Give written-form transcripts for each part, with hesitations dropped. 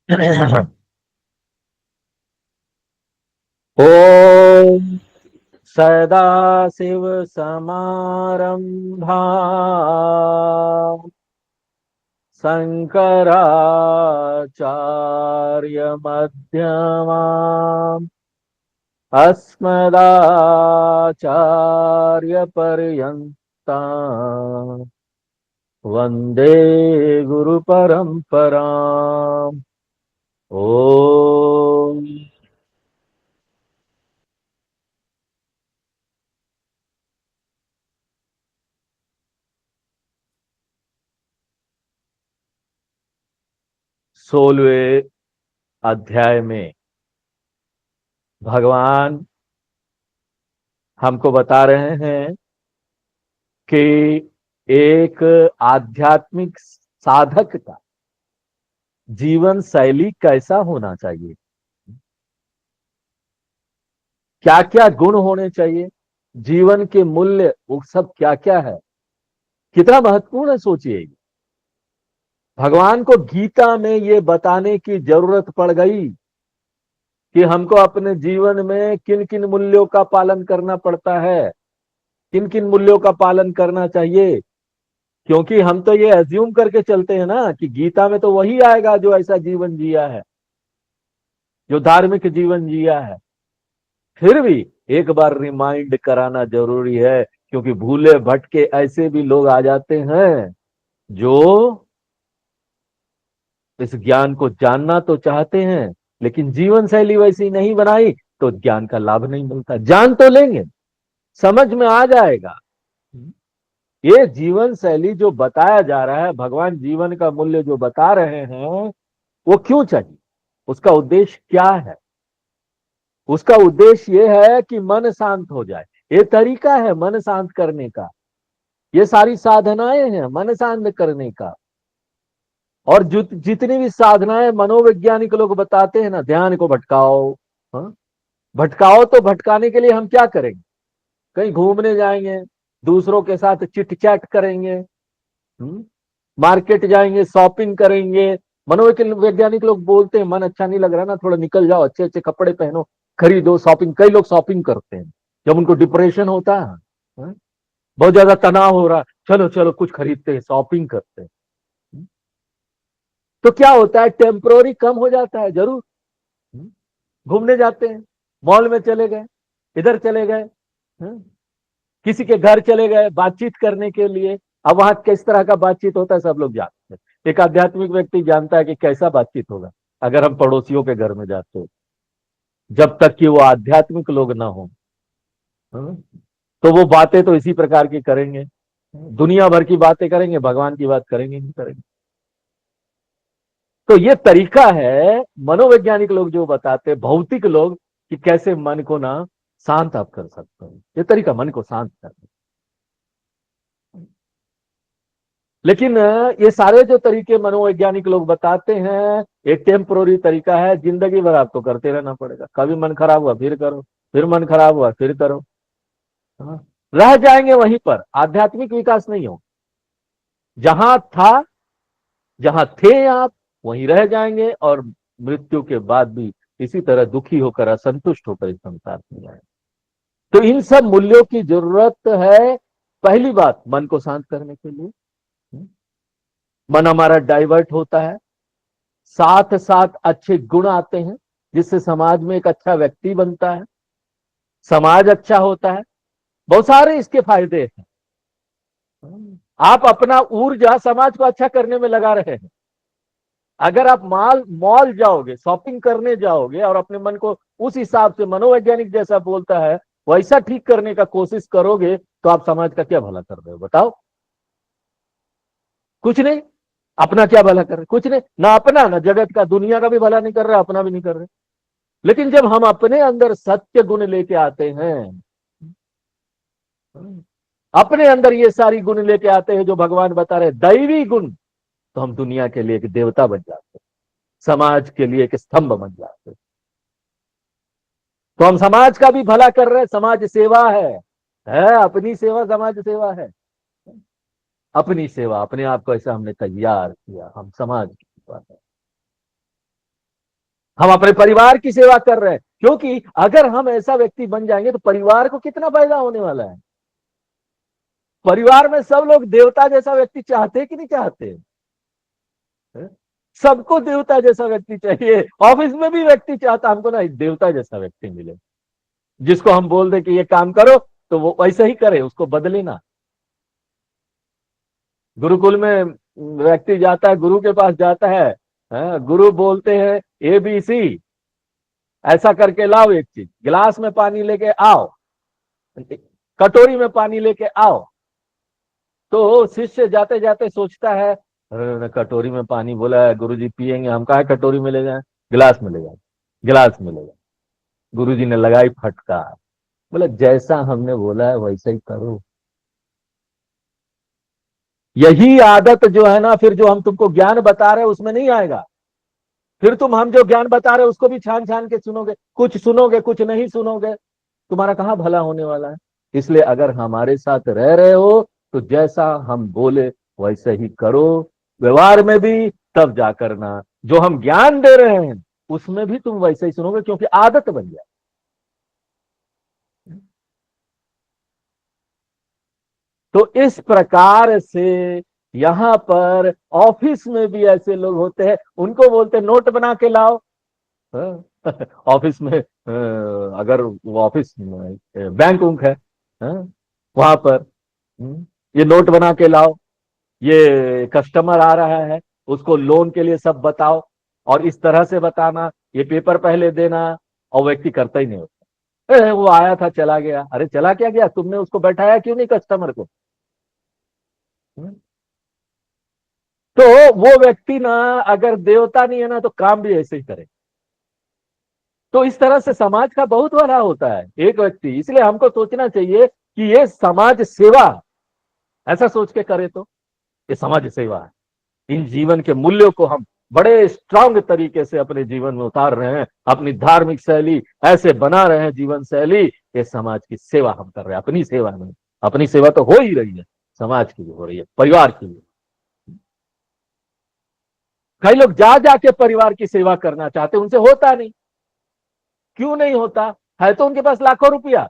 ओम सदाशिव समारंभा शंकराचार्य मध्यमा अस्मदाचार्य पर्यंता वंदे गुरु परंपरा। ओम 16वें अध्याय में भगवान हमको बता रहे हैं कि एक आध्यात्मिक साधक का जीवन शैली कैसा होना चाहिए, क्या क्या गुण होने चाहिए, जीवन के मूल्य वो सब क्या क्या है, कितना महत्वपूर्ण है सोचिए। भगवान को गीता में ये बताने की जरूरत पड़ गई कि हमको अपने जीवन में किन किन मूल्यों का पालन करना पड़ता है, किन किन मूल्यों का पालन करना चाहिए। क्योंकि हम तो ये एज्यूम करके चलते हैं ना कि गीता में तो वही आएगा जो ऐसा जीवन जिया है, जो धार्मिक जीवन जिया है। फिर भी एक बार रिमाइंड कराना जरूरी है, क्योंकि भूले भटके ऐसे भी लोग आ जाते हैं जो इस ज्ञान को जानना तो चाहते हैं, लेकिन जीवन शैली वैसी नहीं बनाई तो ज्ञान का लाभ नहीं मिलता। जान तो लेंगे, समझ में आ जाएगा। ये जीवन शैली जो बताया जा रहा है, भगवान जीवन का मूल्य जो बता रहे हैं, वो क्यों चाहिए, उसका उद्देश्य क्या है। उसका उद्देश्य ये है कि मन शांत हो जाए। ये तरीका है मन शांत करने का, ये सारी साधनाएं हैं मन शांत करने का। और जितनी भी साधनाएं मनोवैज्ञानिक लोग बताते हैं ना, ध्यान को भटकाओ, हाँ? भटकाओ तो भटकाने के लिए हम क्या करेंगे, कहीं घूमने जाएंगे, दूसरों के साथ चिट चैट करेंगे, मार्केट जाएंगे, शॉपिंग करेंगे। मनोवैज्ञानिक लोग बोलते हैं मन अच्छा नहीं लग रहा ना, थोड़ा निकल जाओ, अच्छे अच्छे कपड़े पहनो, खरीदो, शॉपिंग। कई लोग शॉपिंग करते हैं जब उनको डिप्रेशन होता है, हाँ? बहुत ज्यादा तनाव हो रहा है, चलो चलो कुछ खरीदते हैं, शॉपिंग करते हैं। तो क्या होता है, टेम्पोररी कम हो जाता है जरूर। घूमने जाते हैं, मॉल में चले गए, इधर चले गए, हाँ? किसी के घर चले गए बातचीत करने के लिए। अब वहां किस तरह का बातचीत होता है सब लोग जानते हैं। एक आध्यात्मिक व्यक्ति जानता है कि कैसा बातचीत होगा अगर हम पड़ोसियों के घर में जाते हो, जब तक कि वो आध्यात्मिक लोग ना हो, हाँ? तो वो बातें तो इसी प्रकार की करेंगे, दुनिया भर की बातें करेंगे, भगवान की बात करेंगे नहीं करेंगे। तो ये तरीका है मनोवैज्ञानिक लोग जो बताते हैं, भौतिक लोग, कि कैसे मन को ना शांत आप कर सकते हो। ये तरीका मन को शांत करने। लेकिन ये सारे जो तरीके मनोवैज्ञानिक लोग बताते हैं, एक टेम्पोररी तरीका है, जिंदगी भर आपको करते रहना पड़ेगा। कभी मन खराब हुआ फिर करो, फिर मन खराब हुआ फिर करो, हाँ? रह जाएंगे वहीं पर, आध्यात्मिक विकास नहीं हो। जहां था, जहां थे आप, वहीं रह जाएंगे, और मृत्यु के बाद भी इसी तरह दुखी होकर, असंतुष्ट होकर इस संसार में आए। तो इन सब मूल्यों की जरूरत है। पहली बात, मन को शांत करने के लिए मन हमारा डाइवर्ट होता है, साथ साथ अच्छे गुण आते हैं, जिससे समाज में एक अच्छा व्यक्ति बनता है, समाज अच्छा होता है। बहुत सारे इसके फायदे हैं। आप अपना ऊर्जा समाज को अच्छा करने में लगा रहे हैं। अगर आप मॉल जाओगे, शॉपिंग करने जाओगे, और अपने मन को उस हिसाब से मनोवैज्ञानिक जैसा बोलता है वैसा ठीक करने का कोशिश करोगे, तो आप समाज का क्या भला कर रहे हो बताओ। कुछ नहीं। अपना क्या भला कर रहे, कुछ नहीं, ना अपना ना जगत का, दुनिया का भी भला नहीं कर रहे, अपना भी नहीं कर रहे। लेकिन जब हम अपने अंदर सत्य गुण लेके आते हैं, अपने अंदर ये सारी गुण लेके आते हैं जो भगवान बता रहे, दैवी गुण, तो हम दुनिया के लिए एक देवता बन जाते हैं, समाज के लिए एक स्तंभ बन जाते हैं। तो हम समाज का भी भला कर रहे हैं, समाज सेवा है अपनी सेवा, समाज सेवा है। अपनी सेवा, अपने आप को ऐसा हमने तैयार किया, हम समाज की सेवा है। हम अपने परिवार की सेवा कर रहे हैं, क्योंकि अगर हम ऐसा व्यक्ति बन जाएंगे तो परिवार को कितना फायदा होने वाला है। परिवार में सब लोग देवता जैसा व्यक्ति चाहते कि नहीं चाहते हैं? सबको देवता जैसा व्यक्ति चाहिए। ऑफिस में भी व्यक्ति चाहता हमको ना देवता जैसा व्यक्ति मिले, जिसको हम बोल दे कि ये काम करो तो वो वैसे ही करे, उसको बदले ना। गुरुकुल में व्यक्ति जाता है, गुरु के पास जाता है, गुरु बोलते हैं ABC, ऐसा करके लाओ, एक चीज गिलास में पानी लेके आओ, कटोरी में पानी लेके आओ। तो शिष्य जाते जाते सोचता है, अरे कटोरी में पानी बोला है गुरुजी पियेंगे, हम कहा कटोरी में ले जाए, गिलास में ले जाए, गिलास में ले जाए। गुरुजी ने लगाई फटकार, बोला जैसा हमने बोला है वैसा ही करो। यही आदत जो है ना, फिर जो हम तुमको ज्ञान बता रहे हैं उसमें नहीं आएगा। फिर तुम हम जो ज्ञान बता रहे हैं उसको भी छान छान के सुनोगे, कुछ सुनोगे कुछ नहीं सुनोगे, तुम्हारा कहां भला होने वाला है। इसलिए अगर हमारे साथ रह रहे हो तो जैसा हम बोले वैसे ही करो, व्यवहार में भी तब जा करना, जो हम ज्ञान दे रहे हैं उसमें भी तुम वैसे ही सुनोगे, क्योंकि आदत बन जाए। तो इस प्रकार से यहां पर ऑफिस में भी ऐसे लोग होते हैं, उनको बोलते नोट बना के लाओ। हाँ? ऑफिस में अगर वो ऑफिस बैंक उंक है, हाँ? वहां पर ये नोट बना के लाओ, ये कस्टमर आ रहा है उसको लोन के लिए सब बताओ, और इस तरह से बताना, ये पेपर पहले देना। और व्यक्ति करता ही नहीं होता, वो आया था चला गया, अरे चला क्या गया, तुमने उसको बैठाया क्यों नहीं कस्टमर को। हम्म? तो वो व्यक्ति ना अगर देवता नहीं है ना तो काम भी ऐसे ही करे। तो इस तरह से समाज का बहुत भला होता है एक व्यक्ति, इसलिए हमको सोचना चाहिए कि ये समाज सेवा, ऐसा सोच के करे तो ये समाज सेवा है। इन जीवन के मूल्यों को हम बड़े स्ट्रांग तरीके से अपने जीवन में उतार रहे हैं, अपनी धार्मिक शैली ऐसे बना रहे हैं, जीवन शैली, ये समाज की सेवा हम कर रहे हैं, अपनी सेवा नहीं। अपनी सेवा तो हो ही रही है, समाज की भी हो रही है, परिवार की भी। कई लोग जा जाके परिवार की सेवा करना चाहते, उनसे होता नहीं। क्यों नहीं होता, है तो उनके पास लाखों रुपया,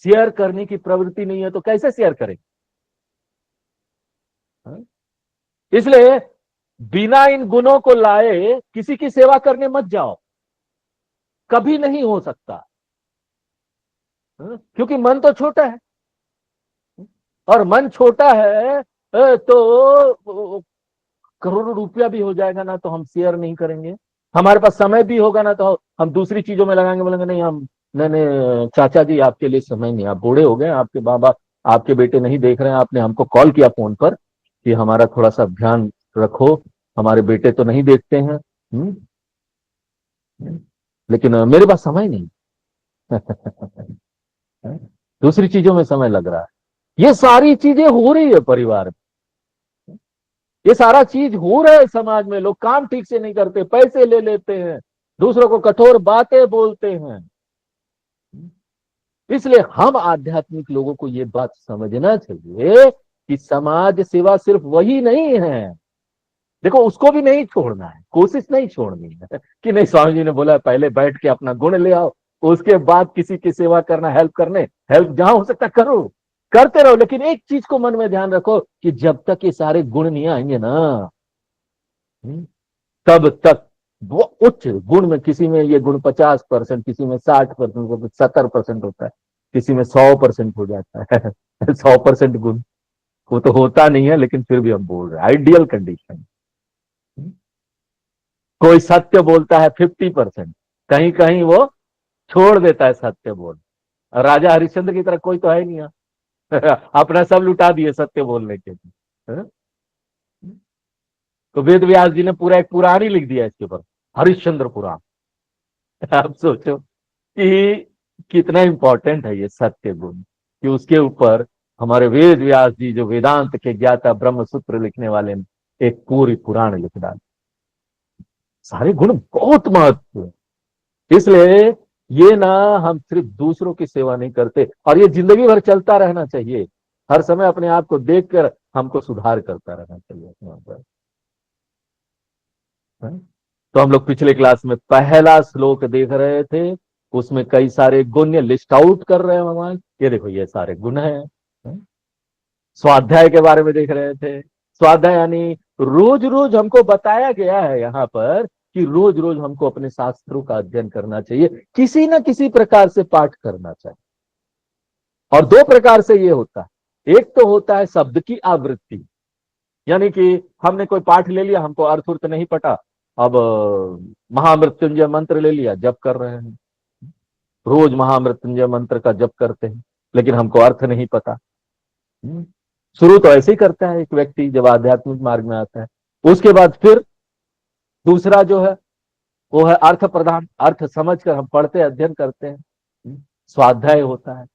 शेयर करने की प्रवृत्ति नहीं है, तो कैसे शेयर करें। हाँ? इसलिए बिना इन गुणों को लाए किसी की सेवा करने मत जाओ, कभी नहीं हो सकता। हाँ? क्योंकि मन तो छोटा है, और मन छोटा है तो करोड़ों रुपया भी हो जाएगा ना तो हम शेयर नहीं करेंगे। हमारे पास समय भी होगा ना तो हम दूसरी चीजों में लगाएंगे, बोलेंगे नहीं हम, नहीं नहीं चाचा जी आपके लिए समय नहीं, आप बूढ़े हो गए, आपके बाबा, आपके बेटे नहीं देख रहे हैं, आपने हमको कॉल किया फोन पर कि हमारा थोड़ा सा ध्यान रखो, हमारे बेटे तो नहीं देखते हैं। लेकिन मेरे पास समय नहीं। दूसरी चीजों में समय लग रहा है। ये सारी चीजें हो रही है परिवार में, ये सारा चीज हो रहा है समाज में, लोग काम ठीक से नहीं करते, पैसे ले लेते हैं, दूसरों को कठोर बातें बोलते हैं। इसलिए हम आध्यात्मिक लोगों को ये बात समझना चाहिए कि समाज सेवा सिर्फ वही नहीं है। देखो उसको भी नहीं छोड़ना है, कोशिश नहीं छोड़नी है कि नहीं स्वामी जी ने बोला पहले बैठ के अपना गुण ले आओ, उसके बाद किसी की सेवा करना, हेल्प करने, हेल्प जहां हो सकता करो, करते रहो। लेकिन एक चीज को मन में ध्यान रखो कि जब तक ये सारे गुण नहीं आएंगे ना, तब तक वो उच्च गुण में, किसी में ये गुण 50%, किसी में 60%, 70% होता है, किसी में 100% हो जाता है। 100% गुण वो तो होता नहीं है, लेकिन फिर भी हम बोल रहे हैं आइडियल कंडीशन। कोई सत्य बोलता है 50%, कहीं कहीं वो छोड़ देता है सत्य बोल। राजा हरिश्चंद्र की तरह कोई तो है नहीं यहाँ। अपना सब लुटा दिए सत्य बोलने के लिए। तो वेद व्यास जी ने पूरा एक पुराण ही लिख दिया इसके ऊपर, हरिश्चंद्र पुराण। आप सोचो कि कितना इंपॉर्टेंट है ये सत्य गुण, कि उसके ऊपर हमारे वेद व्यास जी जो वेदांत के ज्ञाता ब्रह्म सूत्र लिखने वाले ने एक पूरी पुराण लिख डाली। सारे गुण बहुत महत्व है। इसलिए ये ना, हम सिर्फ दूसरों की सेवा नहीं करते, और ये जिंदगी भर चलता रहना चाहिए। हर समय अपने आप को देखकर हमको सुधार करता रहना चाहिए अपने ऊपर। तो हम लोग पिछले क्लास में पहला श्लोक देख रहे थे, उसमें कई सारे गुण लिस्ट आउट कर रहे हैं भगवान। ये देखो ये सारे गुण हैं। स्वाध्याय के बारे में देख रहे थे। स्वाध्याय यानी रोज रोज हमको बताया गया है यहाँ पर कि रोज रोज हमको अपने शास्त्रों का अध्ययन करना चाहिए, किसी न किसी प्रकार से पाठ करना चाहिए। और दो प्रकार से ये होता है। एक तो होता है शब्द की आवृत्ति, यानी कि हमने कोई पाठ ले लिया, हमको अर्थ उर्थ नहीं पता, अब महामृत्युंजय मंत्र ले लिया, जप कर रहे हैं, रोज महामृत्युंजय मंत्र का जप करते हैं, लेकिन हमको अर्थ नहीं पता। शुरू तो ऐसे ही करता है एक व्यक्ति जब आध्यात्मिक मार्ग में आता है। उसके बाद फिर दूसरा जो है वो है अर्थ प्रधान, अर्थ समझकर हम पढ़ते अध्ययन करते हैं, स्वाध्याय होता है।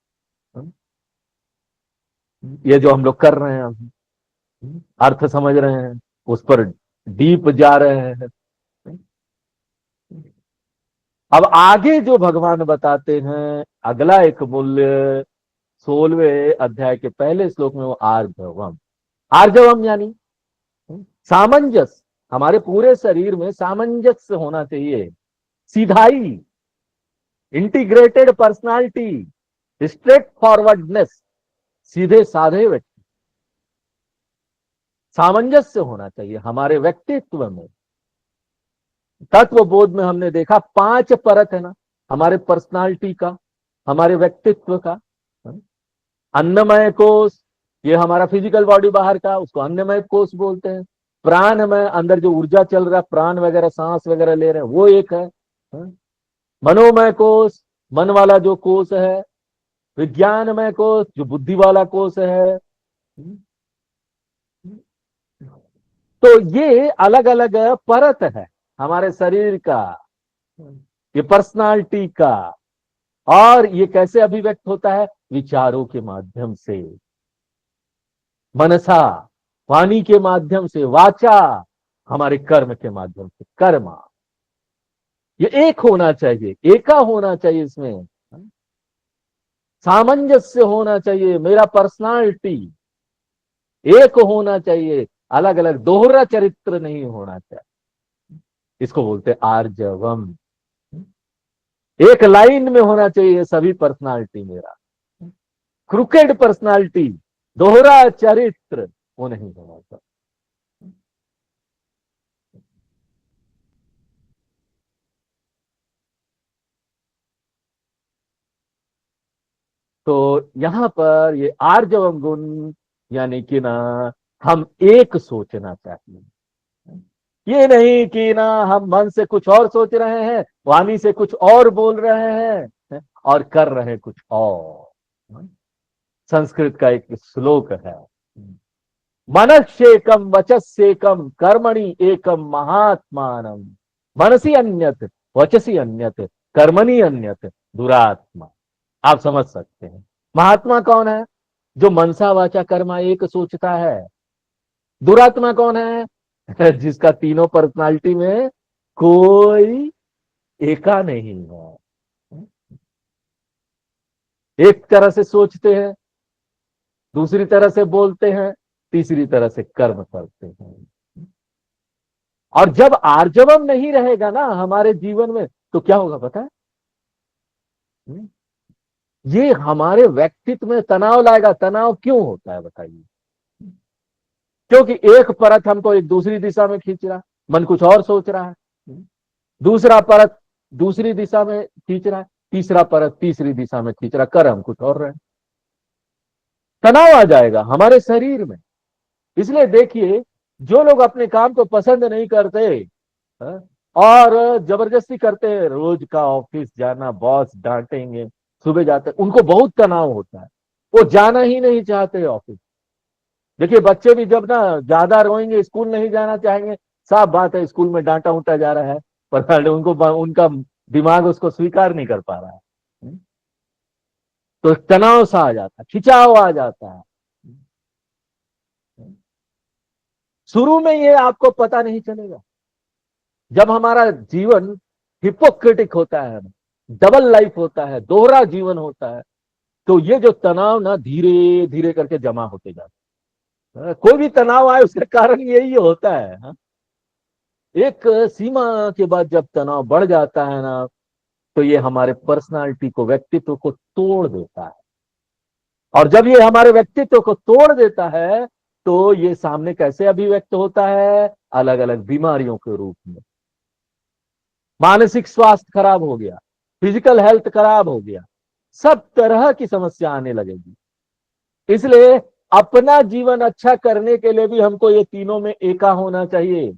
ये जो हम लोग कर रहे हैं अभी, अर्थ समझ रहे हैं, उस पर डीप जा रहे हैं। अब आगे जो भगवान बताते हैं अगला एक मूल्य 16वें अध्याय के पहले श्लोक में, वो आर्जवम। आर्जवम यानी सामंजस्य, हमारे पूरे शरीर में सामंजस्य होना चाहिए, सीधाई, इंटीग्रेटेड पर्सनालिटी, स्ट्रेट फॉरवर्डनेस, सीधे साधे व्यक्ति, सामंजस्य होना चाहिए हमारे व्यक्तित्व में। तत्व बोध में हमने देखा 5 परत है ना हमारे पर्सनालिटी का, हमारे व्यक्तित्व का। अन्नमय कोश, ये हमारा फिजिकल बॉडी बाहर का, उसको अन्नमय कोश बोलते हैं। प्राणमय, अंदर जो ऊर्जा चल रहा है, प्राण वगैरह सांस वगैरह ले रहे हैं, वो एक है। मनोमय कोश, मन वाला जो कोश है। विज्ञानमय कोश, जो बुद्धि वाला कोश है। तो ये अलग अलग परत है हमारे शरीर का, ये पर्सनालिटी का। और ये कैसे अभिव्यक्त होता है? विचारों के माध्यम से, मनसा वाणी के माध्यम से, वाचा हमारे कर्म के माध्यम से, कर्मा। ये एक होना चाहिए, एका होना चाहिए, इसमें सामंजस्य होना चाहिए, मेरा पर्सनालिटी एक होना चाहिए, अलग अलग दोहरा चरित्र नहीं होना चाहिए। इसको बोलते आर्जवम। एक लाइन में होना चाहिए सभी पर्सनालिटी मेरा। क्रुकेड पर्सनालिटी, दोहरा चरित्र, वो नहीं होना चाहिए। तो यहां पर ये आर्जवम गुण यानी कि ना हम एक सोचना चाहिए। ये नहीं कि ना हम मन से कुछ और सोच रहे हैं, वाणी से कुछ और बोल रहे हैं और कर रहे हैं कुछ और। संस्कृत का एक श्लोक है, मनस्येकम वचस्येकम कर्मणि एकम महात्मानम, मनसी अन्यत वचसी अन्यत कर्मणि अन्यत दुरात्मा। आप समझ सकते हैं महात्मा कौन है? जो मनसा वाचा कर्मा एक सोचता है। दुरात्मा कौन है? जिसका तीनों पर्सनालिटी में कोई एका नहीं है। एक तरह से सोचते हैं, दूसरी तरह से बोलते हैं, तीसरी तरह से कर्म करते हैं। और जब आर्जवम नहीं रहेगा ना हमारे जीवन में, तो क्या होगा पता है? ये हमारे व्यक्तित्व में तनाव लाएगा। तनाव क्यों होता है बताइए? क्योंकि एक परत हमको एक दूसरी दिशा में खींच रहा है, मन कुछ और सोच रहा है। दूसरा परत दूसरी दिशा में खींच रहा है, तीसरा परत तीसरी दिशा में खींच रहा, कर हम कुछ और रहे। तनाव आ जाएगा हमारे शरीर में। इसलिए देखिए, जो लोग अपने काम को पसंद नहीं करते और जबरदस्ती करते हैं, रोज का ऑफिस जाना, बॉस डांटेंगे, सुबह जाते, उनको बहुत तनाव होता है, वो जाना ही नहीं चाहते ऑफिस। देखिए बच्चे भी जब ना ज्यादा रोएंगे, स्कूल नहीं जाना चाहेंगे, साफ बात है स्कूल में डांटा उठा जा रहा है, पर उनको उनका दिमाग उसको स्वीकार नहीं कर पा रहा है। तो तनाव सा आ जाता है, खिंचाव आ जाता है। शुरू में ये आपको पता नहीं चलेगा। जब हमारा जीवन हिपोक्रेटिक होता है, डबल लाइफ होता है, दोहरा जीवन होता है, तो ये जो तनाव ना धीरे धीरे करके जमा होते जाता है। कोई भी तनाव आए उसका कारण यही होता है। एक सीमा के बाद जब तनाव बढ़ जाता है ना, तो ये हमारे पर्सनालिटी को, व्यक्तित्व को तोड़ देता है। और जब ये हमारे व्यक्तित्व को तोड़ देता है, तो ये सामने कैसे अभिव्यक्त होता है? अलग अलग बीमारियों के रूप में। मानसिक स्वास्थ्य खराब हो गया, फिजिकल हेल्थ खराब हो गया, सब तरह की समस्या आने लगेगी। इसलिए अपना जीवन अच्छा करने के लिए भी हमको ये तीनों में एका होना चाहिए,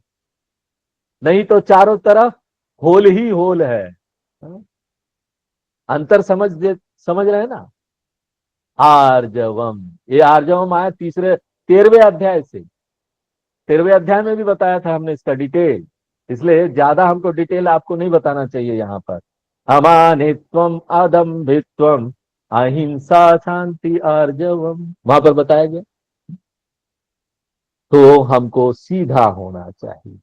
नहीं तो चारों तरफ होल ही होल है। हाँ? अंतर समझ रहे हैं ना? आर्जवम, ये आर्जवम आया 13वें अध्याय से। 13वें अध्याय में भी बताया था हमने इसका डिटेल, इसलिए ज्यादा हमको डिटेल आपको नहीं बताना चाहिए यहाँ पर। अमानित्वम, अदम्भित्वम, अहिंसा, शांति, आर्जवम, वहां पर बताया गया। तो हमको सीधा होना चाहिए।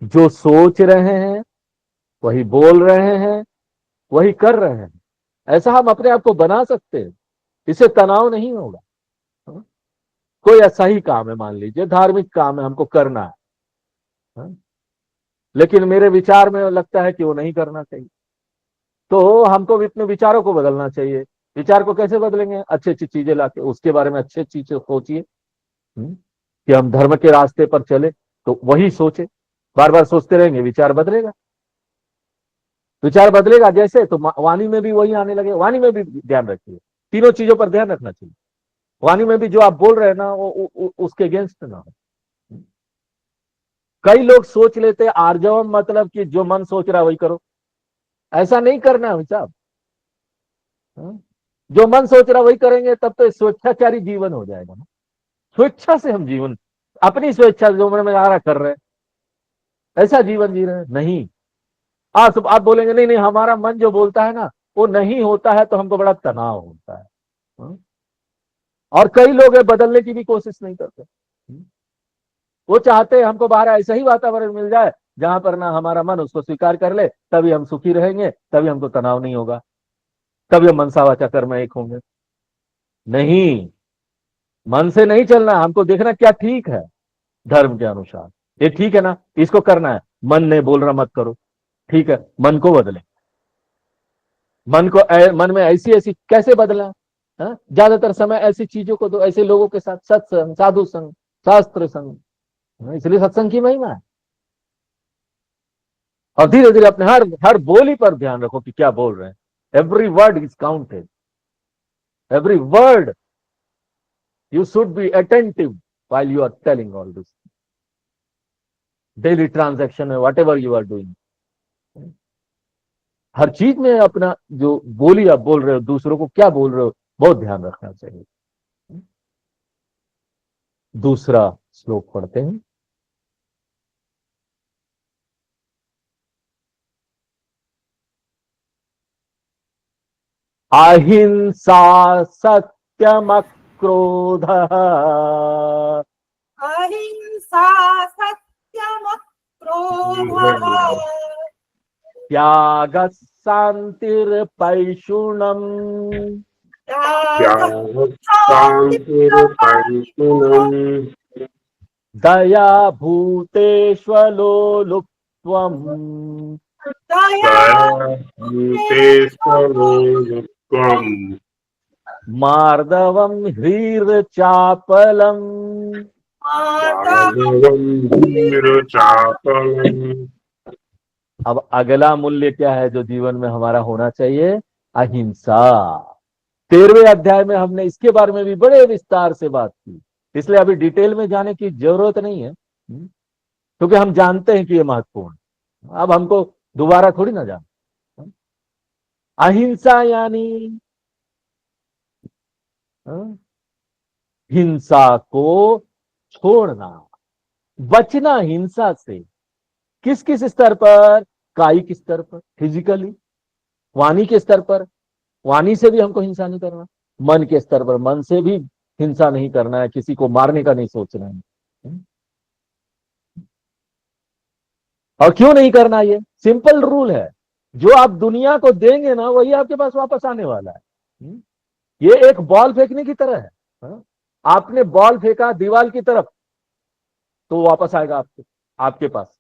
जो सोच रहे हैं वही बोल रहे हैं, वही कर रहे हैं। ऐसा हम अपने आप को बना सकते हैं, इससे तनाव नहीं होगा। कोई ऐसा ही काम है, मान लीजिए धार्मिक काम है, हमको करना है, लेकिन मेरे विचार में लगता है कि वो नहीं करना चाहिए, तो हमको भी अपने विचारों को बदलना चाहिए। विचार को कैसे बदलेंगे? अच्छी अच्छी चीजें लाके उसके बारे में अच्छी अच्छी चीजें सोचिए, कि हम धर्म के रास्ते पर चले, तो वही सोचे। बार बार सोचते रहेंगे, विचार बदलेगा। विचार बदलेगा जैसे, तो वाणी में भी वही आने लगे। वाणी में भी ध्यान रखिए, तीनों चीजों पर ध्यान रखना चाहिए। वाणी में भी जो आप बोल रहे हैं ना, वो उसके अगेंस्ट ना हो। कई लोग सोच लेते आर्जवम मतलब कि जो मन सोच रहा है वही करो। ऐसा नहीं करना है साहब। हाँ? जो मन सोच रहा वही करेंगे तब तो स्वेच्छाचारी जीवन हो जाएगा ना। स्वेच्छा से हम जीवन, अपनी स्वेच्छा जो मन में आ रहा कर रहे हैं, ऐसा जीवन जी रहे हैं नहीं। आप बोलेंगे नहीं नहीं, हमारा मन जो बोलता है ना वो नहीं होता है, तो हमको बड़ा तनाव होता है। हाँ? और कई लोग है बदलने की भी कोशिश नहीं करते। वो चाहते हैं हमको बाहर ऐसा ही वातावरण मिल जाए जहां पर ना हमारा मन उसको स्वीकार कर ले, तभी हम सुखी रहेंगे, तभी हमको तनाव नहीं होगा, तभी हम मनसा वाचा कर्म एक होंगे। नहीं, मन से नहीं चलना, हमको देखना क्या ठीक है धर्म के अनुसार। ये ठीक है ना, इसको करना है। मन ने बोल रहा मत करो, ठीक है, मन को बदले। मन में ऐसी ऐसी कैसे बदला? हाँ? ज्यादातर समय ऐसी चीजों को दो, ऐसे लोगों के साथ सत्संग, साधु संग, शास्त्र संग। हाँ, इसलिए सत्संग की महिमा है। और धीरे धीरे अपने हर हर बोली पर ध्यान रखो कि क्या बोल रहे हैं। Every word is counted, every word you should be attentive while you are telling all this daily transaction में whatever you are doing। हर चीज में अपना जो बोली आप बोल रहे हो, दूसरों को क्या बोल रहे हो, बहुत ध्यान रखना चाहिए। दूसरा श्लोक पढ़ते हैं। अहिंसा, सत्यम, क्रोध, अहिंसा, सत्यम, क्रोधः, त्याग, शांतिर्पैशुनम, त्यागः, शान्तिरुपैशुनम् दया, भूतेष्वलो लुप्त्वम्, दया, दयाभूतेष्वलोलुप्त्वम् मार्दवम, ह्रीर्चापलम। माधवम्, माधवम् धीरचापलम्। अब अगला मूल्य क्या है जो जीवन में हमारा होना चाहिए? अहिंसा। 13वें अध्याय में हमने इसके बारे में भी बड़े विस्तार से बात की, इसलिए अभी डिटेल में जाने की जरूरत नहीं है, क्योंकि हम जानते हैं कि ये महत्वपूर्ण। अब हमको दोबारा थोड़ी ना जाना। अहिंसा यानी हिंसा को छोड़ना, बचना हिंसा से। किस किस स्तर पर? कायिक स्तर पर, फिजिकली। वाणी के स्तर पर, वाणी से भी हमको हिंसा नहीं करना। मन के स्तर पर, मन से भी हिंसा नहीं करना है, किसी को मारने का नहीं सोचना है। और क्यों नहीं करना? ये सिंपल रूल है, जो आप दुनिया को देंगे ना वही आपके पास वापस आने वाला है। ये एक बॉल फेंकने की तरह है। हाँ? आपने बॉल फेंका दीवार की तरफ, तो वापस आएगा आपको। आपके पास,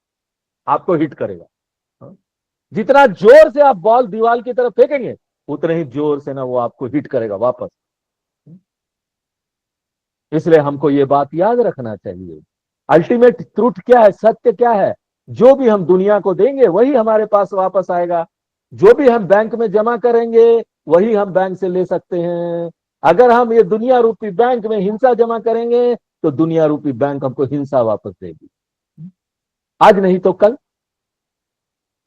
आपको हिट करेगा। हाँ? जितना जोर से आप बॉल दीवार की तरफ फेंकेंगे उतने ही जोर से ना वो आपको हिट करेगा वापस। इसलिए हमको ये बात याद रखना चाहिए, अल्टीमेट ट्रूथ क्या है, सत्य क्या है, जो भी हम दुनिया को देंगे वही हमारे पास वापस आएगा। जो भी हम बैंक में जमा करेंगे वही हम बैंक से ले सकते हैं। अगर हम ये दुनिया रूपी बैंक में हिंसा जमा करेंगे तो दुनिया रूपी बैंक हमको हिंसा वापस देगी, आज नहीं तो कल।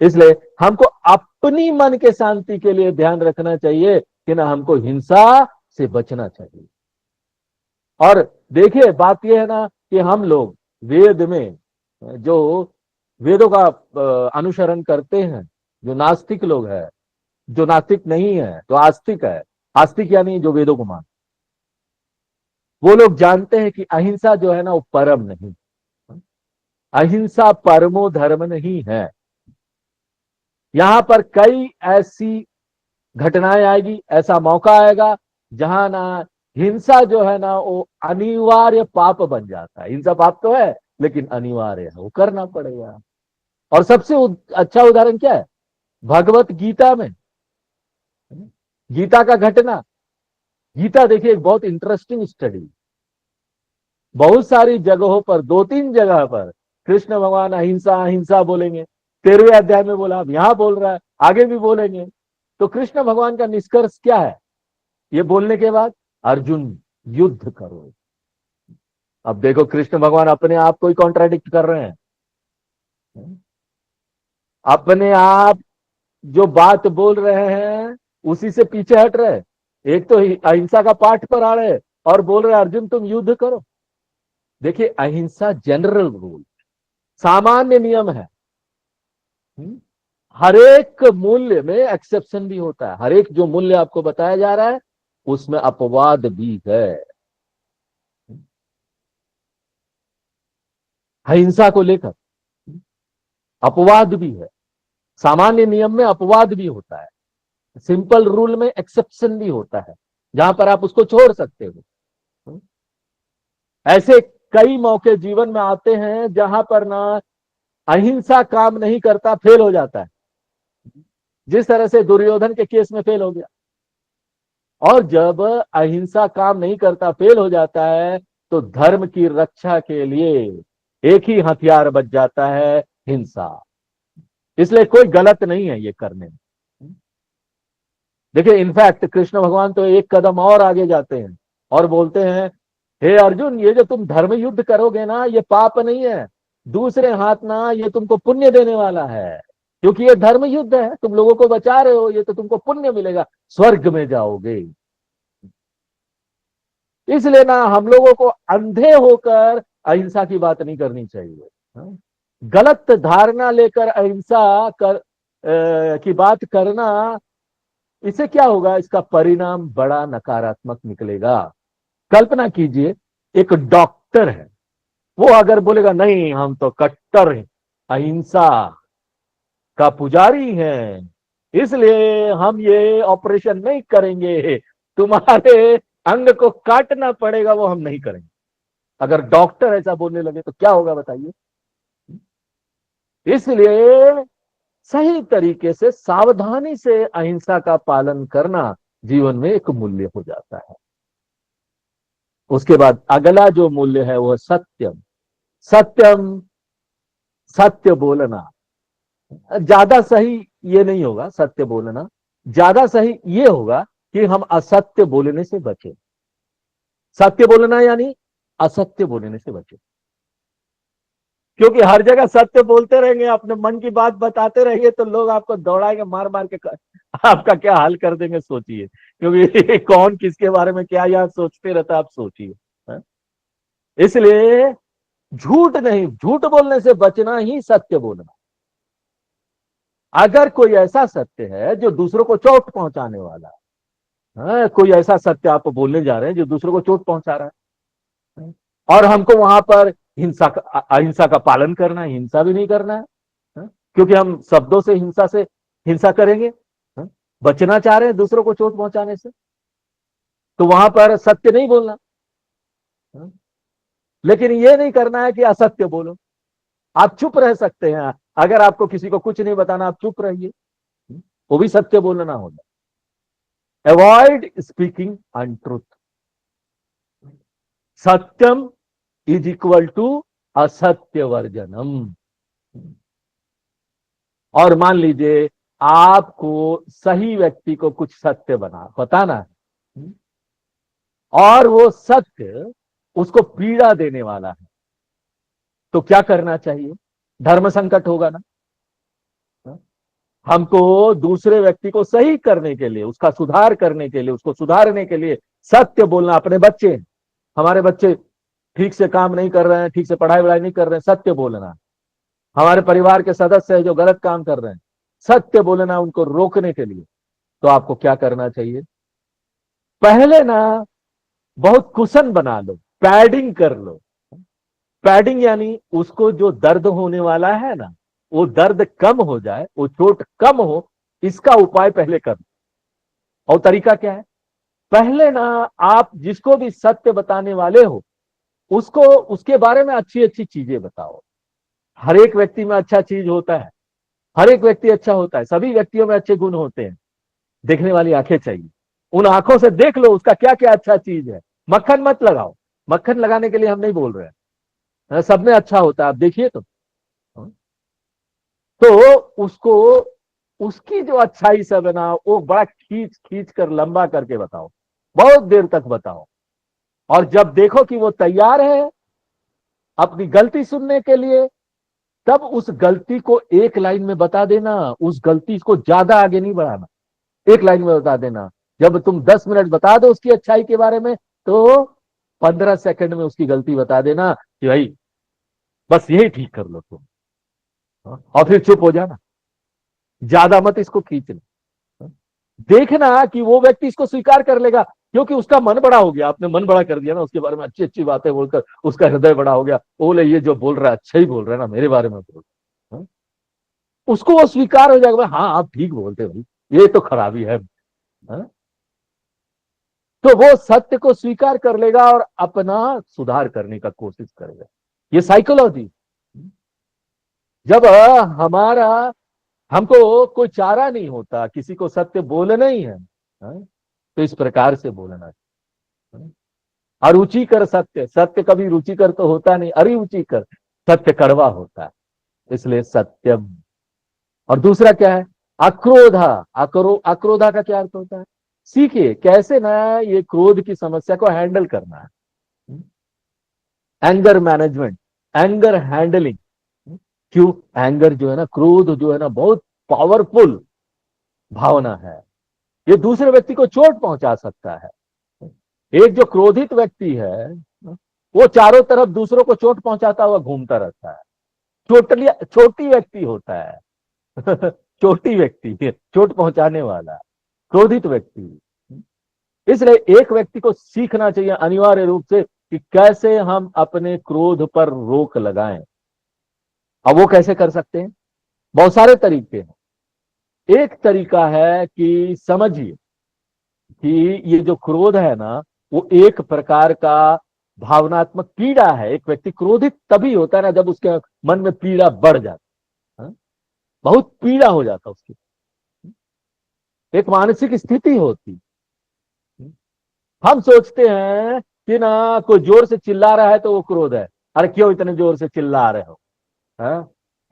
इसलिए हमको अपनी मन के शांति के लिए ध्यान रखना चाहिए कि ना हमको हिंसा से बचना चाहिए। और देखिए बात यह है ना कि हम लोग वेद में जो वेदों का अनुसरण करते हैं, जो नास्तिक लोग हैं, जो नास्तिक नहीं है जो आस्तिक है, आस्तिक यानी जो वेदों को मान, वो लोग जानते हैं कि अहिंसा जो है ना वो परम नहीं, अहिंसा परमो धर्म नहीं है। यहां पर कई ऐसी घटनाएं आएगी, ऐसा मौका आएगा जहां ना हिंसा जो है ना वो अनिवार्य पाप बन जाता है। हिंसा पाप तो है लेकिन अनिवार्य है, वो करना पड़ेगा। और सबसे अच्छा उदाहरण क्या है, भगवत गीता में, गीता का घटना। गीता देखिए एक बहुत इंटरेस्टिंग स्टडी, बहुत सारी जगहों पर, 2-3 जगह पर कृष्ण भगवान अहिंसा अहिंसा बोलेंगे। 13वें अध्याय में बोला, अब यहां बोल रहा है, आगे भी बोलेंगे। तो कृष्ण भगवान का निष्कर्ष क्या है ये बोलने के बाद, अर्जुन युद्ध करो। अब देखो कृष्ण भगवान अपने आप को ही कॉन्ट्राडिक्ट कर रहे हैं, अपने आप जो बात बोल रहे हैं उसी से पीछे हट रहे। एक तो अहिंसा का पाठ पढ़ा रहे और बोल रहे अर्जुन तुम युद्ध करो। देखिए अहिंसा जनरल रूल, सामान्य नियम है। हर एक मूल्य में एक्सेप्शन भी होता है, हर एक जो मूल्य आपको बताया जा रहा है उसमें अपवाद भी है। अहिंसा को लेकर अपवाद भी है, सामान्य नियम में अपवाद भी होता है, सिंपल रूल में एक्सेप्शन भी होता है जहां पर आप उसको छोड़ सकते हो। ऐसे कई मौके जीवन में आते हैं जहां पर ना अहिंसा काम नहीं करता, फेल हो जाता है, जिस तरह से दुर्योधन के केस में फेल हो गया। और जब अहिंसा काम नहीं करता, फेल हो जाता है, तो धर्म की रक्षा के लिए एक ही हथियार बच जाता है, हिंसा। इसलिए कोई गलत नहीं है ये करने में। देखिए इनफैक्ट कृष्ण भगवान तो एक कदम और आगे जाते हैं और बोलते हैं, हे अर्जुन ये जो तुम धर्म युद्ध करोगे ना ये पाप नहीं है, दूसरे हाथ ना ये तुमको पुण्य देने वाला है, क्योंकि ये धर्म युद्ध है, तुम लोगों को बचा रहे हो, ये तो तुमको पुण्य मिलेगा, स्वर्ग में जाओगे। इसलिए ना हम लोगों को अंधे होकर अहिंसा की बात नहीं करनी चाहिए। गलत धारणा लेकर अहिंसा की बात करना, इससे क्या होगा, इसका परिणाम बड़ा नकारात्मक निकलेगा। कल्पना कीजिए एक डॉक्टर है, वो अगर बोलेगा नहीं हम तो कट्टर अहिंसा का पुजारी हैं, इसलिए हम ये ऑपरेशन नहीं करेंगे, तुम्हारे अंग को काटना पड़ेगा, वो हम नहीं करेंगे। अगर डॉक्टर ऐसा बोलने लगे तो क्या होगा बताइए। इसलिए सही तरीके से सावधानी से अहिंसा का पालन करना जीवन में एक मूल्य हो जाता है। उसके बाद अगला जो मूल्य है वो सत्यम। सत्यम, सत्य बोलना। ज्यादा सही ये नहीं होगा सत्य बोलना, ज्यादा सही ये होगा कि हम असत्य बोलने से बचें। सत्य बोलना यानी असत्य बोलने से बचें, क्योंकि हर जगह सत्य बोलते रहेंगे, अपने मन की बात बताते रहेंगे तो लोग आपको दौड़ाएंगे, मार मार के आपका क्या हाल कर देंगे सोचिए, क्योंकि कौन किसके बारे में क्या यार सोचते रहता है, आप सोचिए। इसलिए झूठ नहीं, झूठ बोलने से बचना ही सत्य बोलना। अगर कोई ऐसा सत्य है जो दूसरों को चोट पहुंचाने वाला है, कोई ऐसा सत्य आप बोलने जा रहे हैं जो दूसरों को चोट पहुंचा रहा है, और हमको वहां पर अहिंसा का पालन करना है, हिंसा भी नहीं करना है, क्योंकि हम शब्दों से हिंसा करेंगे, बचना चाह रहे हैं दूसरों को चोट पहुंचाने से, तो वहां पर सत्य नहीं बोलना। लेकिन ये नहीं करना है कि असत्य बोलो। आप चुप रह सकते हैं। अगर आपको किसी को कुछ नहीं बताना, आप चुप रहिए, वो भी सत्य बोलना होगा। Avoid speaking untruth. सत्यम इज इक्वल टू असत्य वर्जनम। और मान लीजिए आपको सही व्यक्ति को कुछ सत्य बताना है, और वो सत्य उसको पीड़ा देने वाला है, तो क्या करना चाहिए? धर्म संकट होगा ना। हमको दूसरे व्यक्ति को सही करने के लिए, उसका सुधार करने के लिए, उसको सुधारने के लिए सत्य बोलना। अपने बच्चे, हमारे बच्चे ठीक से काम नहीं कर रहे हैं, ठीक से पढ़ाई वढ़ाई नहीं कर रहे हैं, सत्य बोलना। हमारे परिवार के सदस्य है जो गलत काम कर रहे हैं, सत्य बोलना उनको रोकने के लिए। तो आपको क्या करना चाहिए? पहले ना बहुत कुशन बना लो, पैडिंग कर लो। पैडिंग यानी उसको जो दर्द होने वाला है ना, वो दर्द कम हो जाए, वो चोट कम हो, इसका उपाय पहले कर। और तरीका क्या है? पहले ना आप जिसको भी सत्य बताने वाले हो, उसको उसके बारे में अच्छी अच्छी चीजें बताओ। हर एक व्यक्ति में अच्छा चीज होता है, हर एक व्यक्ति अच्छा होता है, सभी व्यक्तियों में अच्छे गुण होते हैं। देखने वाली आंखें चाहिए, उन आंखों से देख लो उसका क्या क्या अच्छा चीज है। मक्खन मत लगाओ, मक्खन लगाने के लिए हम नहीं बोल रहे हैं, सब में अच्छा होता है, आप देखिए तो उसको उसकी जो अच्छाई सब है ना, वो बड़ा खींच खींच कर लंबा करके बताओ, बहुत देर तक बताओ। और जब देखो कि वो तैयार है अपनी गलती सुनने के लिए, तब उस गलती को एक लाइन में बता देना, उस गलती को ज्यादा आगे नहीं बढ़ाना, एक लाइन में बता देना। जब तुम 10 मिनट बता दो उसकी अच्छाई के बारे में, तो 15 सेकंड में उसकी गलती बता देना कि भाई बस यही ठीक कर लो तुम, और फिर चुप हो जाना, ज्यादा मत इसको खींचना। देखना कि वो व्यक्ति इसको स्वीकार कर लेगा, क्योंकि उसका मन बड़ा हो गया, आपने मन बड़ा कर दिया ना, उसके बारे में अच्छी अच्छी बातें बोलकर उसका हृदय बड़ा हो गया। बोले ये जो बोल रहा है अच्छा ही बोल रहा है ना, मेरे बारे में बोल रहा है। उसको वो स्वीकार हो जाएगा, हाँ आप ठीक बोलते भाई, ये तो खराबी है। तो वो सत्य को स्वीकार कर लेगा और अपना सुधार करने का कोशिश करेगा। ये साइकोलॉजी। जब हमारा हमको कोई चारा नहीं होता, किसी को सत्य बोलना ही है, तो इस प्रकार से बोलना है। अरुचिकर सत्य, सत्य कभी रुचिकर तो होता नहीं, अरुचिकर सत्य कड़वा होता है, इसलिए सत्यम। और दूसरा क्या है? अक्रोधा। अक्रोधा का क्या अर्थ होता है? सीखिए कैसे ना ये क्रोध की समस्या को हैंडल करना है। Anger management, anger handling. क्यों? एंगर जो है ना, क्रोध जो है ना, बहुत पावरफुल भावना है, ये दूसरे व्यक्ति को चोट पहुंचा सकता है। एक जो क्रोधित व्यक्ति है, वो चारों तरफ दूसरों को चोट पहुंचाता हुआ घूमता रहता है। छोटी व्यक्ति होता है छोटी व्यक्ति, चोट पहुंचाने वाला क्रोधित व्यक्ति। इसलिए एक व्यक्ति को सीखना चाहिए अनिवार्य रूप से कि कैसे हम अपने क्रोध पर रोक लगाएं। अब वो कैसे कर सकते हैं? बहुत सारे तरीके हैं। एक तरीका है कि समझिए कि ये जो क्रोध है ना, वो एक प्रकार का भावनात्मक पीड़ा है। एक व्यक्ति क्रोधित तभी होता है ना जब उसके मन में पीड़ा बढ़ जाती है, बहुत पीड़ा हो जाता उसकी, एक मानसिक स्थिति होती। हम सोचते हैं कि ना कोई जोर से चिल्ला रहा है तो वो क्रोध है। अरे क्यों इतने जोर से चिल्ला रहे हो?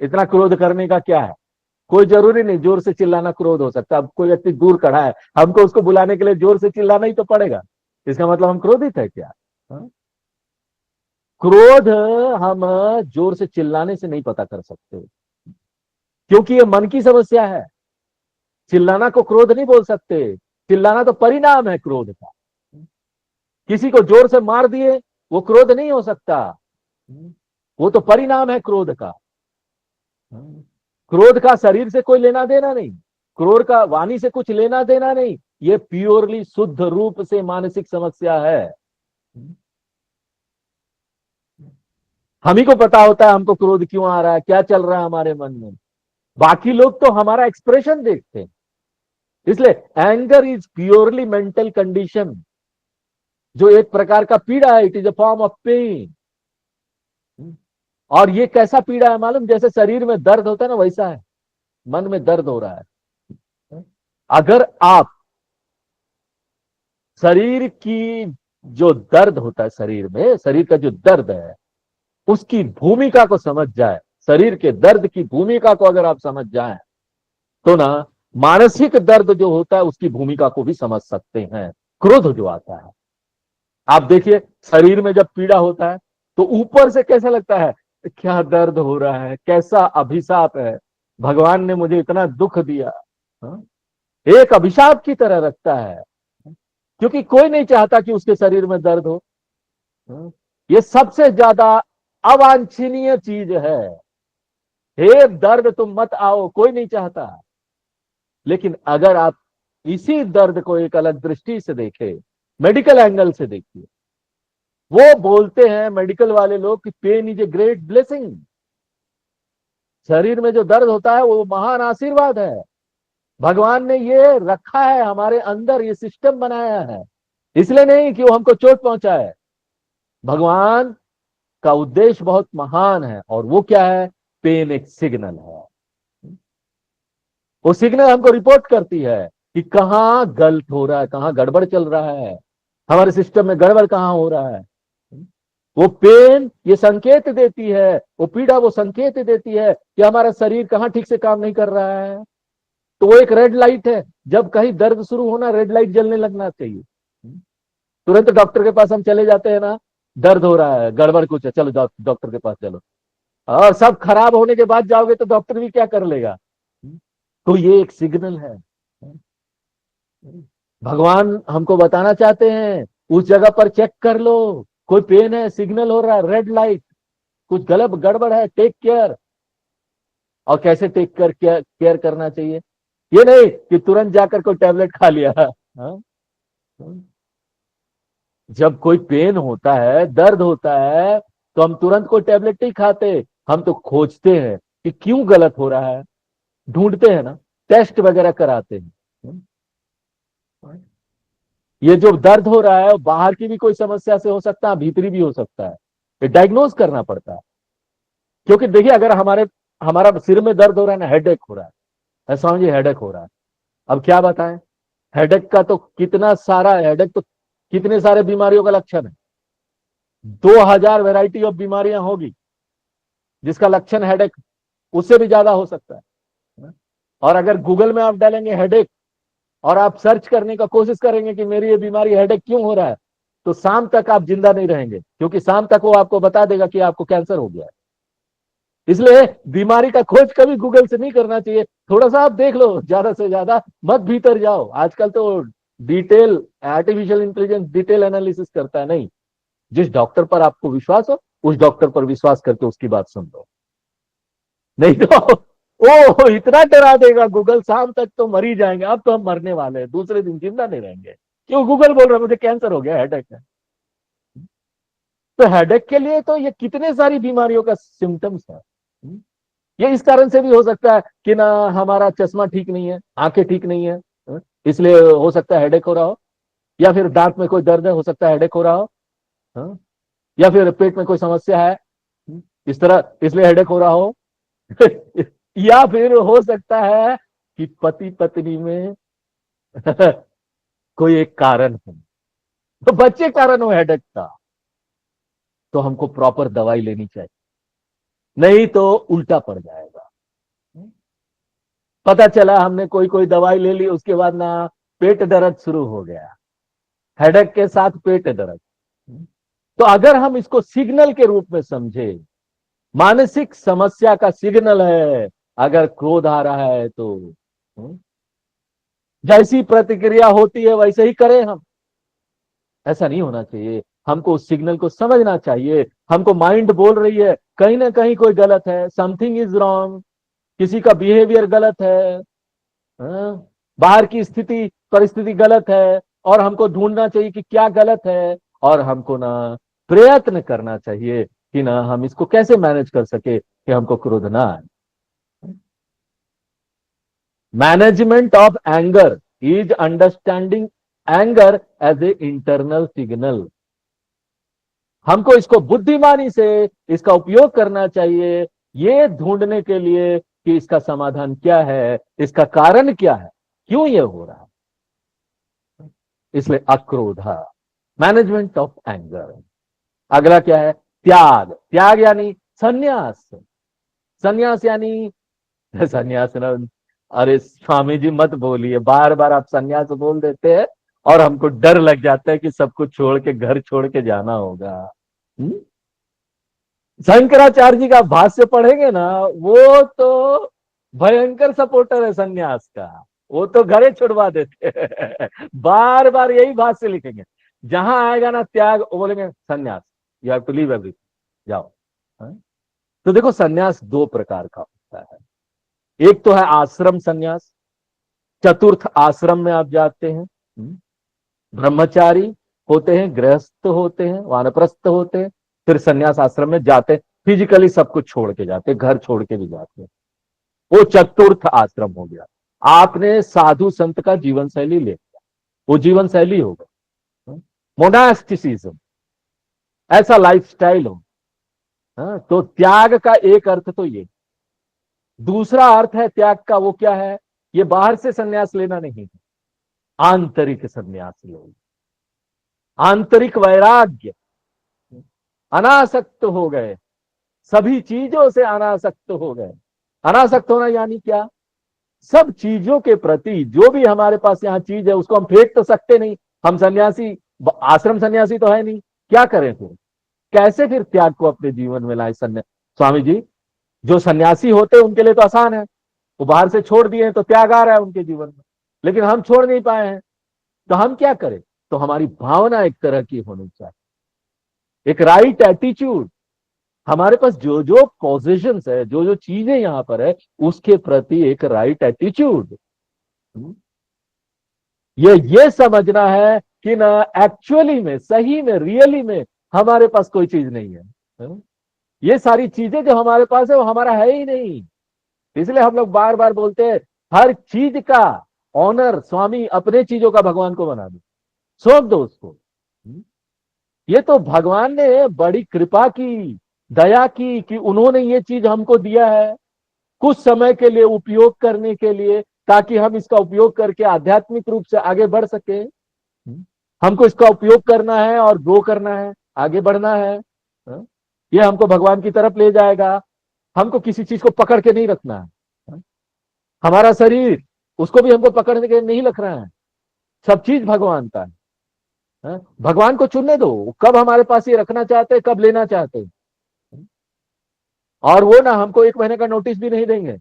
इतना क्रोध करने का क्या है? कोई जरूरी नहीं जोर से चिल्लाना क्रोध हो सकता है। अब कोई व्यक्ति दूर खड़ा है, हमको उसको बुलाने के लिए जोर से चिल्लाना ही तो पड़ेगा, इसका मतलब हम क्रोधित है क्या? क्रोध हम जोर से चिल्लाने से नहीं पता कर सकते, क्योंकि ये मन की समस्या है। चिल्लाना को क्रोध नहीं बोल सकते, चिल्लाना तो परिणाम है क्रोध का। किसी को जोर से मार दिए, वो क्रोध नहीं हो सकता, वो तो परिणाम है क्रोध का। क्रोध का शरीर से कोई लेना देना नहीं, क्रोध का वाणी से कुछ लेना देना नहीं, ये प्योरली शुद्ध रूप से मानसिक समस्या है। हम ही को पता होता है हमको क्रोध क्यों आ रहा है, क्या चल रहा है हमारे मन में। बाकी लोग तो हमारा एक्सप्रेशन देखते हैं। इसलिए anger is purely mental condition, जो एक प्रकार का पीड़ा है। It is a form of pain. और ये कैसा पीड़ा है मालूम, जैसे शरीर में दर्द होता है ना, वैसा है मन में दर्द हो रहा है। अगर आप शरीर की जो दर्द होता है, शरीर में शरीर का जो दर्द है उसकी भूमिका को समझ जाए, शरीर के दर्द की भूमिका को अगर आप समझ जाए तो ना मानसिक दर्द जो होता है उसकी भूमिका को भी समझ सकते हैं। क्रोध जो आता है, आप देखिए शरीर में जब पीड़ा होता है तो ऊपर से कैसा लगता है, क्या दर्द हो रहा है, कैसा अभिशाप है, भगवान ने मुझे इतना दुख दिया। हाँ? एक अभिशाप की तरह रखता है, क्योंकि कोई नहीं चाहता कि उसके शरीर में दर्द हो। हाँ? ये सबसे ज्यादा अवांछनीय चीज है। हे दर्द तुम मत आओ, कोई नहीं चाहता। लेकिन अगर आप इसी दर्द को एक अलग दृष्टि से देखें, मेडिकल एंगल से देखिए, वो बोलते हैं मेडिकल वाले लोग कि pain is a great blessing. शरीर में जो दर्द होता है वो महान आशीर्वाद है। भगवान ने ये रखा है हमारे अंदर, ये सिस्टम बनाया है, इसलिए नहीं कि वो हमको चोट पहुंचाए। भगवान का उद्देश्य बहुत महान है, और वो क्या है, पेन एक सिग्नल है। वो सिग्नल हमको रिपोर्ट करती है कि कहां गलत हो रहा है, कहां गड़बड़ चल रहा है, हमारे सिस्टम में गड़बड़ कहां हो रहा है। वो पेन ये संकेत देती है, वो पीड़ा वो संकेत देती है कि हमारा शरीर कहां ठीक से काम नहीं कर रहा है। तो वो एक रेड लाइट है, जब कहीं दर्द शुरू होना रेड लाइट जलने लगना चाहिए। तुरंत डॉक्टर के पास हम चले जाते हैं ना, दर्द हो रहा है, गड़बड़ कुछ है, चलो डॉक्टर के पास चलो। और सब खराब होने के बाद जाओगे तो डॉक्टर भी क्या कर लेगा। तो ये एक सिग्नल है। भगवान हमको बताना चाहते हैं उस जगह पर चेक कर लो, कोई पेन है, सिग्नल हो रहा है, रेड लाइट, कुछ गलत गड़बड़ है, टेक केयर। और कैसे टेक केयर करना चाहिए, ये नहीं कि तुरंत जाकर कोई टैबलेट खा लिया। हाँ? जब कोई पेन होता है, दर्द होता है, तो हम तुरंत कोई टैबलेट नहीं खाते, हम तो खोजते हैं कि क्यों गलत हो रहा है, ढूंढते हैं ना, टेस्ट वगैरह कराते हैं। ये जो दर्द हो रहा है बाहर की भी कोई समस्या से हो सकता है, भीतरी भी हो सकता है, ये डायग्नोज करना पड़ता है। क्योंकि देखिए अगर हमारा सिर में दर्द हो रहा है ना, हेडेक हो रहा है, ऐसा समझिए हेडेक हो रहा है। अब क्या बताएं, हेडेक का तो कितना सारा, हेडेक तो कितने सारे बीमारियों का लक्षण है, 2000 वैरायटी ऑफ बीमारियां होगी जिसका लक्षण हेडेक, उससे भी ज्यादा हो सकता है। और अगर गूगल में आप डालेंगे हेडेक और आप सर्च करने का कोशिश करेंगे कि मेरी ये बीमारी हेडेक क्यों हो रहा है, तो शाम तक आप जिंदा नहीं रहेंगे, क्योंकि शाम तक वो आपको बता देगा कि आपको कैंसर हो गया है। इसलिए बीमारी का खोज कभी गूगल से नहीं करना चाहिए, थोड़ा सा आप देख लो, ज्यादा से ज्यादा मत भीतर जाओ। आजकल तो detail artificial intelligence detail analysis करता है। नहीं, जिस डॉक्टर पर आपको विश्वास हो उस डॉक्टर पर विश्वास करके उसकी बात सुन लो, नहीं तो ओ इतना डरा देगा गूगल, शाम तक तो मर ही जाएंगे, अब तो हम मरने वाले हैं, दूसरे दिन जिंदा नहीं रहेंगे। क्यों, गूगल बोल रहा है मुझे कैंसर हो गया, हेडेक है। तो हेडेक के लिए तो ये कितने सारी बीमारियों का सिम्टम्स है। ये इस कारण से भी हो सकता है कि ना हमारा चश्मा ठीक नहीं है, आंखें ठीक नहीं है, इसलिए हो सकता है हेडेक हो रहा हो, या फिर दांत में कोई दर्द है, हो सकता है हेडेक हो रहा हो, हाँ? या फिर पेट में कोई समस्या है, इस तरह इसलिए हेडेक हो रहा हो। या फिर हो सकता है कि पति पत्नी में कोई एक कारण है, तो बच्चे कारण हो हेडेक का, तो हमको प्रॉपर दवाई लेनी चाहिए, नहीं तो उल्टा पड़ जाएगा। पता चला हमने कोई कोई दवाई ले ली, उसके बाद ना पेट दर्द शुरू हो गया, हेडेक के साथ पेट दर्द। तो अगर हम इसको सिग्नल के रूप में समझे, मानसिक समस्या का सिग्नल है, अगर क्रोध आ रहा है तो जैसी प्रतिक्रिया होती है वैसे ही करें हम, ऐसा नहीं होना चाहिए। हमको उस सिग्नल को समझना चाहिए, हमको माइंड बोल रही है कहीं ना कहीं कोई गलत है, समथिंग इज रॉन्ग, किसी का बिहेवियर गलत है, बाहर की स्थिति परिस्थिति गलत है, और हमको ढूंढना चाहिए कि क्या गलत है, और हमको ना प्रयत्न करना चाहिए कि ना हम इसको कैसे मैनेज कर सके कि हमको क्रोध ना आए। Management of anger is understanding anger as a internal signal. हमको इसको बुद्धिमानी से इसका उपयोग करना चाहिए, ये ढूंढने के लिए कि इसका समाधान क्या है, इसका कारण क्या है, क्यों ये हो रहा है। इसलिए अक्रोध, मैनेजमेंट ऑफ एंगर। अगला क्या है? त्याग। त्याग यानी संन्यास। संन्यास यानी संन्यास ना, अरे स्वामी जी मत बोलिए, बार बार आप संन्यास बोल देते हैं और हमको डर लग जाता है कि सब कुछ छोड़ के, घर छोड़ के जाना होगा। शंकराचार्य जी का भाष्य पढ़ेंगे ना, वो तो भयंकर सपोर्टर है संन्यास का, वो तो घरे छुड़वा देते हैं। बार बार यही भाष्य लिखेंगे, जहां आएगा ना त्याग, वो बोलेंगे संन्यास, you have to leave everything, जाओ। तो देखो, संन्यास दो प्रकार का होता है। एक तो है आश्रम संन्यास, चतुर्थ आश्रम में आप जाते हैं, ब्रह्मचारी होते हैं, गृहस्थ होते हैं, वानप्रस्थ होते हैं, फिर संन्यास आश्रम में जाते हैं, फिजिकली सब कुछ छोड़ के जाते हैं, घर छोड़ के भी जाते हैं, वो चतुर्थ आश्रम हो गया। आपने साधु संत का जीवन शैली ले लिया, वो जीवन शैली हो गई, मोनास्टिसिज्म, ऐसा लाइफस्टाइल हो। तो त्याग का एक अर्थ तो ये, दूसरा अर्थ है त्याग का, वो क्या है? ये बाहर से संन्यास लेना नहीं है, आंतरिक संन्यास लो, आंतरिक वैराग्य। अनासक्त हो गए, सभी चीजों से अनासक्त हो गए। अनासक्त होना यानी क्या? सब चीजों के प्रति, जो भी हमारे पास यहाँ चीज है उसको हम फेंक तो सकते नहीं, हम सन्यासी, आश्रम सन्यासी तो है नहीं, क्या करें फिर? कैसे फिर त्याग को अपने जीवन में लाए? स्वामी जी, जो सन्यासी होते हैं उनके लिए तो आसान है, वो बाहर से छोड़ दिए हैं तो त्याग आ रहा है उनके जीवन में, लेकिन हम छोड़ नहीं पाए हैं, तो हम क्या करें? तो हमारी भावना एक तरह की होनी चाहिए, एक राइट एटीट्यूड। हमारे पास जो जो पोजीशंस है, जो जो चीजें यहां पर है, उसके प्रति एक राइट एटीट्यूड। ये समझना है कि ना एक्चुअली में, सही में, रियली में हमारे पास कोई चीज नहीं है। ये सारी चीजें जो हमारे पास है वो हमारा है ही नहीं। इसलिए हम लोग बार बार बोलते हैं, हर चीज का ऑनर स्वामी अपने चीजों का भगवान को बना दो, सौंप दो उसको। ये तो भगवान ने बड़ी कृपा की, दया की कि उन्होंने ये चीज हमको दिया है कुछ समय के लिए उपयोग करने के लिए, ताकि हम इसका उपयोग करके आध्यात्मिक रूप से आगे बढ़ सके। हमको इसका उपयोग करना है और ग्रो करना है, आगे बढ़ना है। ये हमको भगवान की तरफ ले जाएगा। हमको किसी चीज को पकड़ के नहीं रखना है। हमारा शरीर, उसको भी हमको पकड़ के नहीं रखना है, सब चीज भगवान का है। भगवान को चुनने दो, कब हमारे पास ये रखना चाहते हैं, कब लेना चाहते हैं। और वो ना हमको 1 महीने का नोटिस भी नहीं देंगे।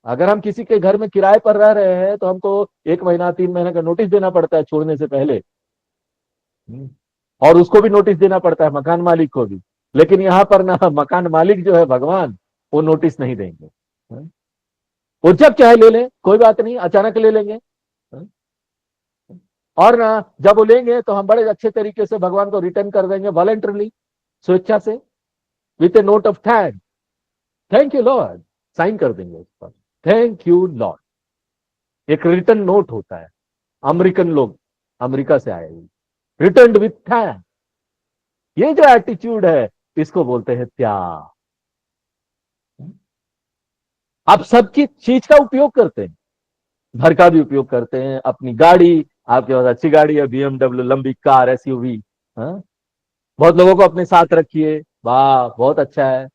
अगर हम किसी के घर में किराए पर रह रहे हैं तो हमको 1 महीना 3 महीने का नोटिस देना पड़ता है छोड़ने से पहले, और उसको भी नोटिस देना पड़ता है, मकान मालिक को भी। लेकिन यहाँ पर ना, मकान मालिक जो है भगवान, वो नोटिस नहीं देंगे। वो जब चाहे ले लें, कोई बात नहीं, अचानक ले लेंगे। और ना जब वो लेंगे तो हम बड़े अच्छे तरीके से भगवान को रिटर्न कर देंगे, वॉलंटरली, स्वेच्छा से, with a note of thank you lord, sign कर देंगे उस पर, थैंक यू लॉर्ड। एक रिटर्न नोट होता है, अमेरिकन लोग, अमेरिका से आए, रिटर्न विथ थैंक। ये जो एटीट्यूड है, इसको बोलते हैं त्याग। आप सबकी चीज का उपयोग करते हैं, घर का भी उपयोग करते हैं, अपनी गाड़ी, आपके पास अच्छी गाड़ी है, BMW, लंबी कार, SUV, बहुत लोगों को अपने साथ रखिए, वाह बहुत अच्छा है,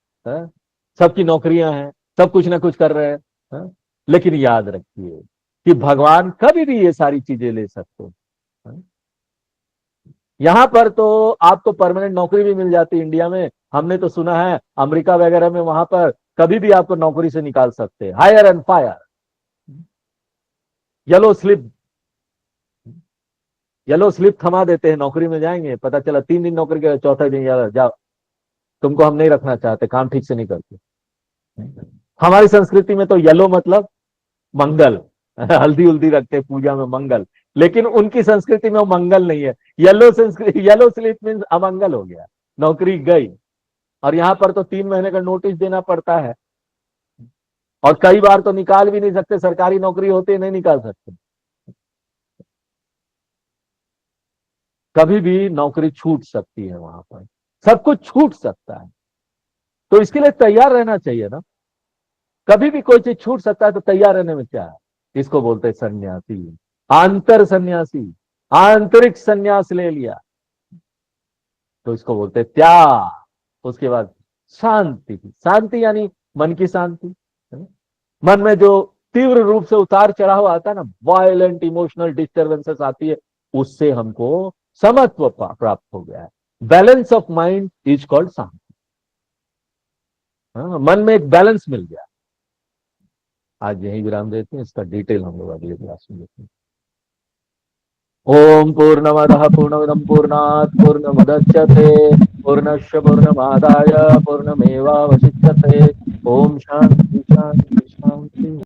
सबकी नौकरियां हैं, सब कुछ ना कुछ कर रहे हैं। लेकिन याद रखिए कि भगवान कभी भी ये सारी चीजें ले सकते हैं। यहां पर तो आपको परमानेंट नौकरी भी मिल जाती है इंडिया में, हमने तो सुना है अमेरिका वगैरह में, वहां पर कभी भी आपको नौकरी से निकाल सकते हैं, hire and fire, yellow slip थमा देते हैं, नौकरी में जाएंगे, पता चला 3 दिन नौकरी के, चौथा दिन यार जाओ, तुमको हम नहीं रखना चाहते, काम ठीक से नहीं करते। हमारी संस्कृति में तो येलो मतलब मंगल, हल्दी उल्दी रखते हैं पूजा में, मंगल। लेकिन उनकी संस्कृति में वो मंगल नहीं है, येलो स्लिप मीन्स अमंगल हो गया, नौकरी गई। और यहां पर तो 3 महीने का नोटिस देना पड़ता है, और कई बार तो निकाल भी नहीं सकते, सरकारी नौकरी होती है, नहीं निकाल सकते। कभी भी नौकरी छूट सकती है वहां पर। सब कुछ छूट सकता है, तो इसके लिए तैयार रहना चाहिए ना। कभी भी कोई चीज छूट सकता है तो तैयार रहने में क्या है। इसको बोलते हैं सन्यासी, आंतर सन्यासी, आंतरिक सन्यास ले लिया तो इसको बोलते हैं त्याग। उसके बाद शांति, शांति यानी मन की शांति, है ना? मन में जो तीव्र रूप से उतार चढ़ाव आता है ना, वायलेंट इमोशनल डिस्टर्बेंसेस आती है, उससे हमको समत्व प्राप्त हो गया है। Balance of mind is called shanti. मन में एक बैलेंस मिल गया। आज यही विराम देते हैं, इसका डिटेल हम लोग अगले क्लास में देखेंगे। ओम पूर्णमदः पूर्णमिदं पूर्णात् पूर्णमुदच्यते पूर्णस्य पूर्णमादाय पूर्णमेवावशिष्यते। ओम शांति शांति शांति।